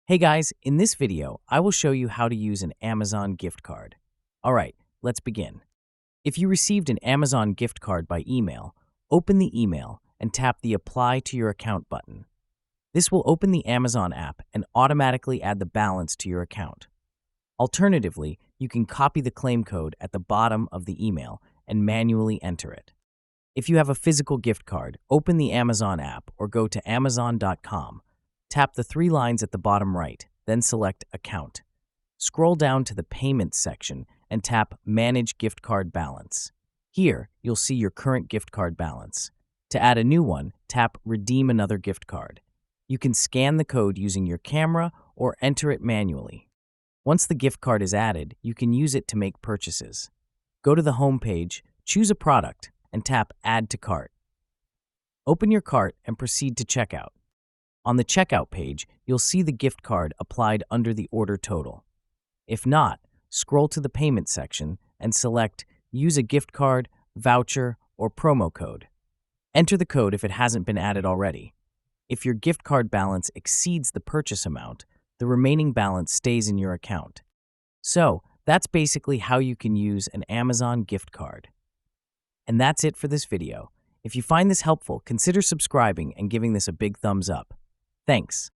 Hey guys, in this video, I will show you how to use an Amazon gift card. Alright, let's begin. If you received an Amazon gift card by email, open the email and tap the Apply to Your Account button. This will open the Amazon app and automatically add the balance to your account. Alternatively, you can copy the claim code at the bottom of the email and manually enter it. If you have a physical gift card, open the Amazon app or go to Amazon.com. Tap the three lines at the bottom right, then select Account. Scroll down to the Payments section and tap Manage Gift Card Balance. Here, you'll see your current gift card balance. To add a new one, tap Redeem Another Gift Card. You can scan the code using your camera or enter it manually. Once the gift card is added, you can use it to make purchases. Go to the home page, choose a product, and tap Add to Cart. Open your cart and proceed to checkout. On the checkout page, you'll see the gift card applied under the order total. If not, scroll to the payment section and select Use a gift card, voucher, or promo code. Enter the code if it hasn't been added already. If your gift card balance exceeds the purchase amount, the remaining balance stays in your account. So, that's basically how you can use an Amazon gift card. And that's it for this video. If you find this helpful, consider subscribing and giving this a big thumbs up. Thanks.